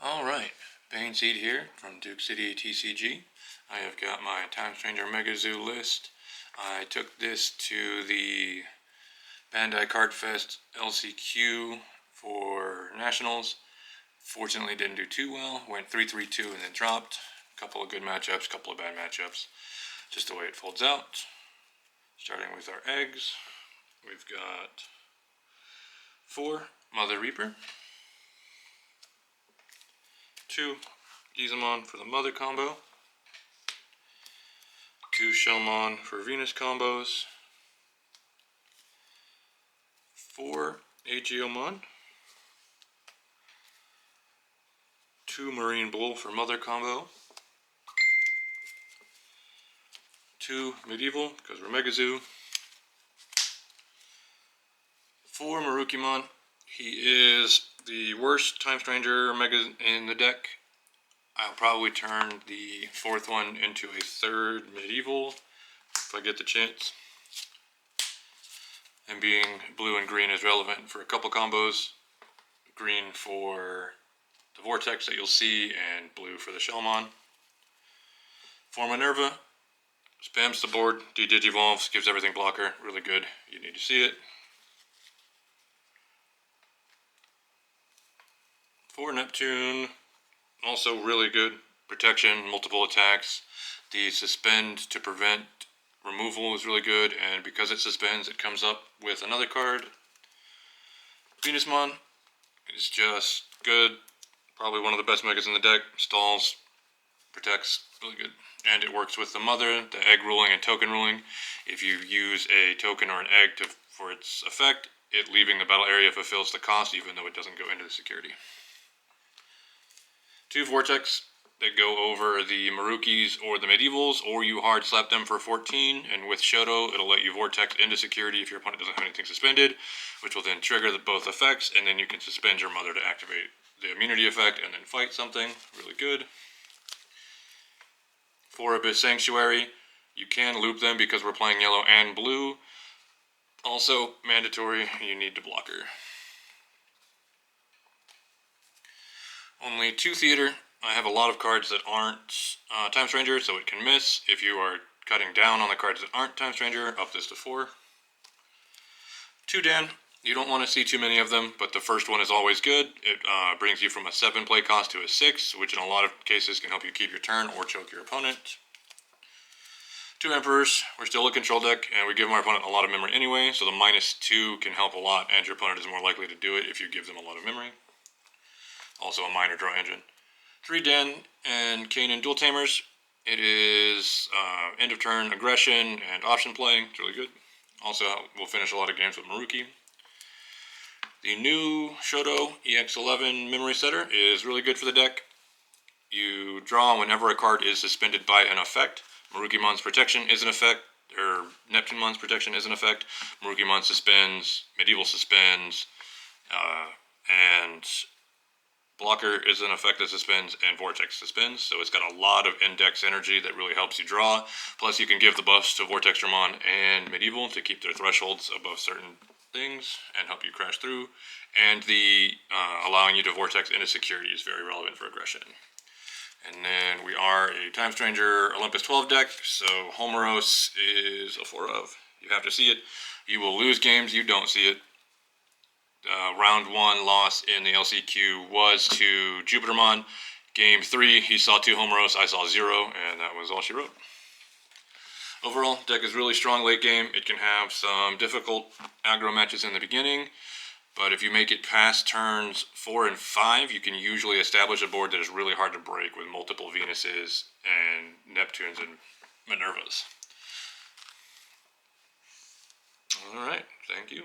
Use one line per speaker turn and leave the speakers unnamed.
Alright, Bane Seed here from Duke City TCG. I have got my Time Stranger Mega Zoo list. I took this to the Bandai Card Fest LCQ for Nationals. Fortunately didn't do too well, went 3-3-2 and then dropped. A couple of good matchups, a couple of bad matchups. Just the way it folds out. Starting with our eggs, we've got 4 Mother Reaper, 2 Gizamon for the Mother combo, 2 Shellmon for Venus combos, 4 Aegeomon, 2 Marine Bull for Mother combo, 2 Medieval because we're Mega Zoo, 4 Marukimon. He is the worst Time Stranger Mega in the deck. I'll probably turn the 4th one into a 3rd Medieval if I get the chance. And being blue and green is relevant for a couple combos. Green for the Vortex that you'll see, and blue for the Shellmon. 4 Minerva. Spams the board, de-digivolves, gives everything blocker. Really good. You need to see it. 4 Neptune. Also really good. Protection, multiple attacks. The suspend to prevent removal is really good, and because it suspends, it comes up with another card. Venusmon is just good. Probably one of the best megas in the deck. Stalls, protects, really good. And it works with the Mother, the egg ruling, and token ruling. If you use a token or an egg for its effect, it leaving the battle area fulfills the cost, even though it doesn't go into the security. 2 Vortex that go over the Marukis or the Medievals, or you hard slap them for 14, and with Shoto, it'll let you Vortex into security if your opponent doesn't have anything suspended, which will then trigger both effects, and then you can suspend your Mother to activate the immunity effect and then fight something. Really good. 4 Abyss Sanctuary. You can loop them because we're playing yellow and blue. Also, mandatory, you need to blocker. Only 2 Theater. I have a lot of cards that aren't Time Stranger, so it can miss. If you are cutting down on the cards that aren't Time Stranger, up this to 4. 2 Dan. You don't want to see too many of them, but the first one is always good. It brings you from a 7 play cost to a 6, which in a lot of cases can help you keep your turn or choke your opponent. 2 Emperors. We're still a control deck, and we give our opponent a lot of memory anyway, so the -2 can help a lot, and your opponent is more likely to do it if you give them a lot of memory. Also a minor draw engine. 3 Dan and Kanan Dual Tamers. It is end of turn aggression and option play. It's really good. Also, we'll finish a lot of games with Maruki. The new Shoto EX11 Memory Setter is really good for the deck. You draw whenever a card is suspended by an effect. Marukimon's protection is an effect, or Neptunemon's protection is an effect. Marukimon suspends, Medieval suspends, and Blocker is an effect that suspends, and Vortex suspends, so it's got a lot of index energy that really helps you draw. Plus, you can give the buffs to Vortextramon and Medieval to keep their thresholds above certain things and help you crash through. And the allowing you to Vortex into security is very relevant for aggression. And then we are a Time Stranger Olympos 12 deck, so Homeros is a 4 of. You have to see it. You will lose games you don't see it. Round 1 loss in the LCQ was to Jupitermon. Game 3, he saw 2 Homeros, I saw 0, and that was all she wrote. Overall, deck is really strong late game. It can have some difficult aggro matches in the beginning, but if you make it past turns 4 and 5, you can usually establish a board that is really hard to break with multiple Venuses and Neptunes and Minervas. Alright, thank you.